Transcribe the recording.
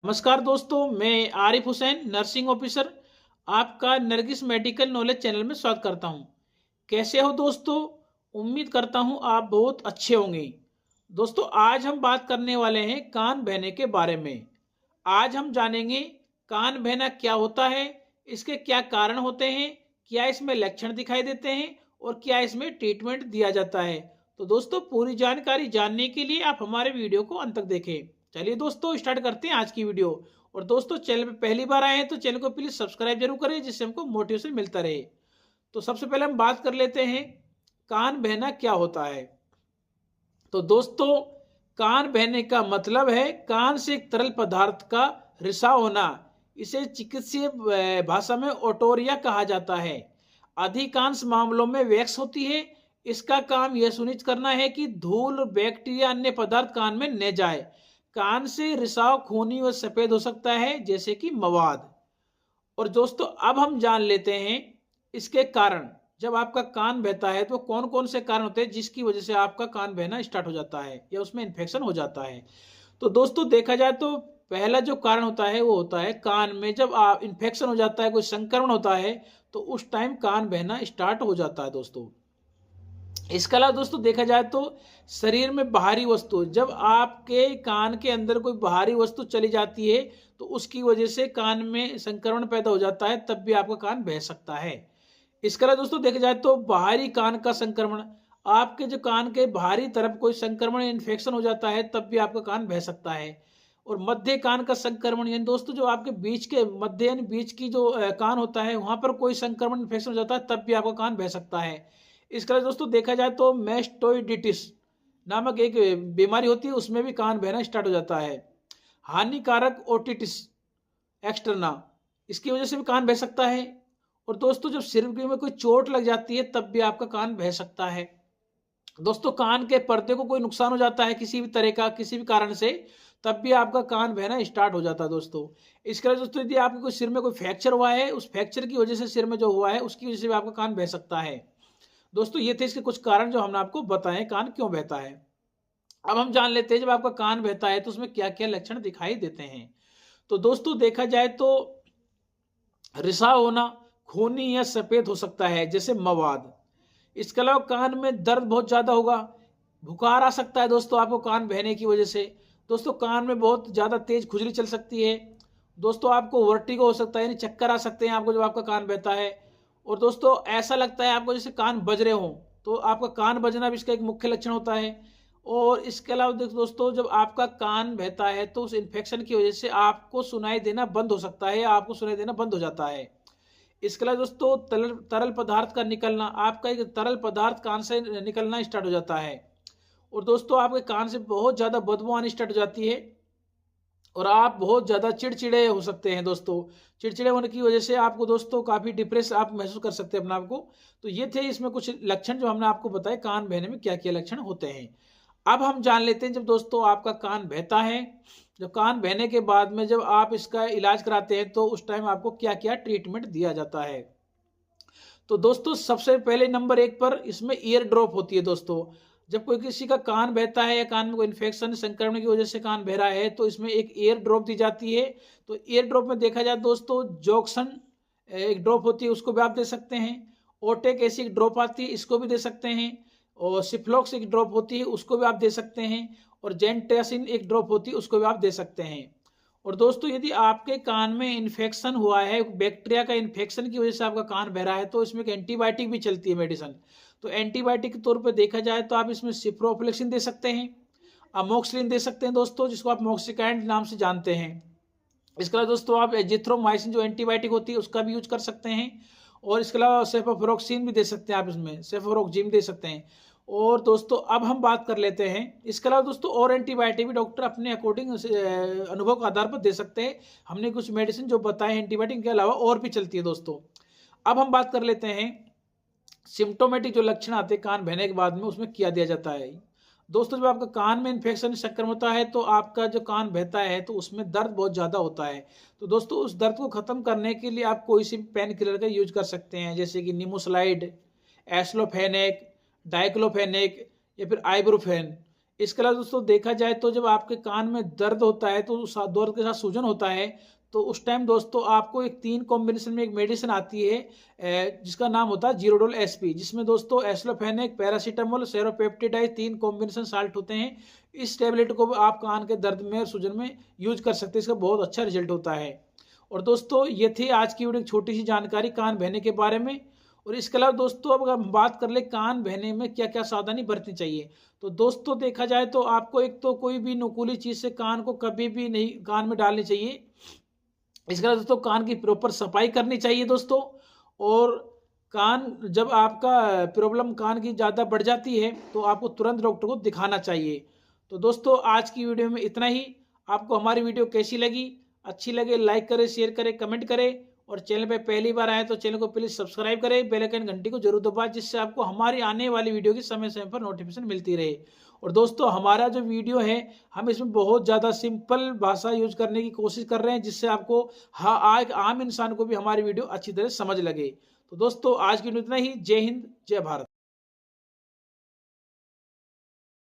नमस्कार दोस्तों, मैं आरिफ हुसैन नर्सिंग ऑफिसर आपका नरगिस मेडिकल नॉलेज चैनल में स्वागत करता हूं। कैसे हो दोस्तों? उम्मीद करता हूं आप बहुत अच्छे होंगे। दोस्तों, आज हम बात करने वाले हैं कान बहने के बारे में। आज हम जानेंगे कान बहना क्या होता है, इसके क्या कारण होते हैं, क्या इसमें लक्षण दिखाई देते हैं और क्या इसमें ट्रीटमेंट दिया जाता है। तो दोस्तों, पूरी जानकारी जानने के लिए आप हमारे वीडियो को अंत तक देखें। चलिए दोस्तों, स्टार्ट करते हैं आज की वीडियो। और दोस्तों, चैनल पे पहली बार आए हैं तो चैनल को प्लीज सब्सक्राइब जरूर करें, जिससे हमको मोटिवेशन मिलता रहे। तो सबसे पहले हम बात कर लेते हैं कान बहना क्या होता है। तो दोस्तों, कान बहने का मतलब है कान से एक तरल पदार्थ का रिसाव होना। इसे चिकित्सीय भाषा में ओटोरिया कहा जाता है। अधिकांश मामलों में वैक्स होती है। इसका काम यह सुनिश्चित करना है कि धूल, बैक्टीरिया, अन्य पदार्थ कान में न जाए। कान से रिसाव खूनी व सफेद हो सकता है, जैसे कि मवाद। और दोस्तों, अब हम जान लेते हैं इसके कारण। जब आपका कान बहता है तो कौन कौन से कारण होते हैं जिसकी वजह से आपका कान बहना स्टार्ट हो जाता है या उसमें इन्फेक्शन हो जाता है। तो दोस्तों, देखा जाए तो पहला जो कारण होता है वो होता है कान में जब आप इन्फेक्शन हो जाता है, कोई संक्रमण होता है, तो उस टाइम कान बहना स्टार्ट हो जाता है दोस्तों। इसके अलावा दोस्तों, देखा जाए तो शरीर में बाहरी वस्तु, जब आपके कान के अंदर कोई बाहरी वस्तु चली जाती है तो उसकी वजह से कान में संक्रमण पैदा हो जाता है, तब भी आपका कान बह सकता है। इसके अलावा दोस्तों, देखा जाए तो बाहरी कान का संक्रमण, आपके जो कान के बाहरी तरफ कोई संक्रमण इन्फेक्शन हो जाता है, तब भी आपका कान बह सकता है। और मध्य कान का संक्रमण, यानी दोस्तों जो आपके बीच के मध्य यानी बीच की जो कान होता है, वहां पर कोई संक्रमण इन्फेक्शन हो जाता है, तब भी आपका कान बह सकता है। इसके अलावा दोस्तों, देखा जाए तो मैस्टोइडिटिस नामक एक बीमारी होती है, उसमें भी कान बहना स्टार्ट हो जाता है। हानिकारक ओटिटिस एक्सटर्ना, इसकी वजह से भी कान बह सकता है। और दोस्तों, जब सिर में कोई चोट लग जाती है, तब भी आपका कान बह सकता है। दोस्तों, कान के पर्दे को कोई नुकसान हो जाता है किसी भी तरह का, किसी भी कारण से, तब भी आपका कान बहना स्टार्ट हो जाता है दोस्तों। इसके अलावा दोस्तों, यदि आपके कोई सिर में कोई फ्रैक्चर हुआ है, उस फ्रैक्चर की वजह से सिर में जो हुआ है उसकी वजह से भी आपका कान बह सकता है। दोस्तों, ये थे इसके कुछ कारण जो हमने आपको बताए कान क्यों बहता है। अब हम जान लेते हैं जब आपका कान बहता है तो उसमें क्या क्या लक्षण दिखाई देते हैं। तो दोस्तों, देखा जाए तो रिसाव होना, खूनी या सफेद हो सकता है, जैसे मवाद। इसके अलावा कान में दर्द बहुत ज्यादा होगा, बुखार आ सकता है दोस्तों आपको कान बहने की वजह से। दोस्तों, कान में बहुत ज्यादा तेज खुजली चल सकती है। दोस्तों, आपको वर्टिगो हो सकता है, यानी चक्कर आ सकते हैं आपको जब आपका कान बहता है। और दोस्तों, ऐसा लगता है आपको जैसे कान बज रहे हो, तो आपका कान बजना भी इसका एक मुख्य लक्षण होता है। और इसके अलावा दोस्तों, जब आपका कान बहता है तो उस इन्फेक्शन की वजह से आपको सुनाई देना बंद हो सकता है या आपको सुनाई देना बंद हो जाता है। इसके अलावा दोस्तों, तरल पदार्थ का निकलना, आपका एक तरल पदार्थ कान से निकलना स्टार्ट हो जाता है। और दोस्तों, आपके कान से बहुत ज्यादा बदबू आनी स्टार्ट हो जाती है और आप बहुत ज्यादा चिड़चिड़े हो सकते हैं दोस्तों। चिड़चिड़े होने की वजह से आपको दोस्तों काफी डिप्रेस आप महसूस कर सकते हैं अपने आप को। तो ये थे इसमें कुछ लक्षण जो हमने आपको बताए कान बहने में क्या क्या लक्षण होते हैं। अब हम जान लेते हैं जब दोस्तों आपका कान बहता है, जब कान बहने के बाद में जब आप इसका इलाज कराते हैं तो उस टाइम आपको क्या क्या ट्रीटमेंट दिया जाता है। तो दोस्तों, सबसे पहले नंबर एक पर इसमें ईयर ड्रॉप होती है दोस्तों। जब कोई किसी का कान बहता है या कान में कोई इन्फेक्शन संक्रमण की वजह से कान बह रहा है, तो इसमें एक ईयर ड्रॉप दी जाती है। तो ईयर ड्रॉप में देखा जाए दोस्तों, जॉक्सन एक ड्रॉप होती है, उसको भी आप दे सकते हैं। ओटेक ऐसी एक ड्रॉप आती है, इसको भी दे सकते हैं। और सिफ्लॉक्स एक ड्रॉप होती है, उसको भी आप दे सकते हैं। और जेंटासिन एक ड्रॉप होती है, उसको भी आप दे सकते हैं। और दोस्तों, यदि आपके कान में इन्फेक्शन हुआ है, बैक्टीरिया का इन्फेक्शन की वजह से आपका कान बह रहा है, तो इसमें एक एंटीबायोटिक भी चलती है मेडिसिन। तो एंटीबायोटिक के तौर पर देखा जाए तो आप इसमें सिप्रोफ्लेक्सिन दे सकते हैं, अमोक्सिलिन दे सकते हैं दोस्तों, जिसको आप मॉक्सिकैंड नाम से जानते हैं। इसके अलावा दोस्तों, आप एजिथ्रोमाइसिन जो एंटीबायोटिक होती है उसका भी यूज कर सकते हैं। और इसके अलावा सेफोफ्लोक्सिन भी दे सकते हैं, आप इसमें सेफोरोक्जिम दे सकते हैं। और दोस्तों, अब हम बात कर लेते हैं इसके अलावा दोस्तों और एंटीबायोटिक भी डॉक्टर अपने अकॉर्डिंग अनुभव के आधार पर दे सकते हैं। हमने कुछ मेडिसिन जो बताए एंटीबायोटिक के अलावा और भी चलती है दोस्तों। अब हम बात कर लेते हैं सिम्टोमेटिक जो लक्षण आते हैं कान बहने के बाद में, उसमें क्या दिया जाता है। दोस्तों, जब आपका कान में इन्फेक्शन संक्रमण होता है तो आपका जो कान बहता है तो उसमें दर्द बहुत ज़्यादा होता है। तो दोस्तों, उस दर्द को ख़त्म करने के लिए आप कोई सी पेन किलर का यूज कर सकते हैं, जैसे कि निमोसलाइड, एस्लोफेनेक, डाइक्लोफेनेक या फिर आइब्रोफेन। इसके अलावा दोस्तों देखा जाए तो जब आपके कान में दर्द होता है तो दर्द के साथ सूजन होता है, तो उस टाइम दोस्तों आपको एक 3 कॉम्बिनेशन में एक मेडिसिन आती है जिसका नाम होता है जीरोडोल एसपी, जिसमें दोस्तों एस्लोफेनेक, पैरासीटामोल, सेरोपेप्टिडाइज 3 कॉम्बिनेशन साल्ट होते हैं। इस टेबलेट को भी आप कान के दर्द में और सूजन में यूज कर सकते हैं, इसका बहुत अच्छा रिजल्ट होता है। और दोस्तों ये थी आज की वीडियो एक छोटी सी जानकारी कान बहने के बारे में। और इसके अलावा दोस्तों अब अगर हम बात कर ले कान बहने में क्या क्या सावधानी बरतनी चाहिए, तो दोस्तों देखा जाए तो आपको एक तो कोई भी नुकीली चीज से कान को कभी भी नहीं कान में डालनी चाहिए। इसके अलावा दोस्तों कान की प्रॉपर सफाई करनी चाहिए दोस्तों। और कान जब आपका प्रॉब्लम कान की ज़्यादा बढ़ जाती है तो आपको तुरंत डॉक्टर को दिखाना चाहिए। तो दोस्तों आज की वीडियो में इतना ही। आपको हमारी वीडियो कैसी लगी, अच्छी लगे लाइक करें, शेयर करें, कमेंट करें। और चैनल पे पहली बार आए तो चैनल को प्लीज़ सब्सक्राइब करें, बेल आइकन घंटी को जरूर दबाएं, जिससे आपको हमारी आने वाली वीडियो की समय समय पर नोटिफिकेशन मिलती रहे। और दोस्तों हमारा जो वीडियो है हम इसमें बहुत ज़्यादा सिंपल भाषा यूज करने की कोशिश कर रहे हैं, जिससे आपको एक आम इंसान को भी हमारी वीडियो अच्छी तरह समझ लगे। तो दोस्तों आज की वीडियो इतना ही। जय हिंद, जय भारत।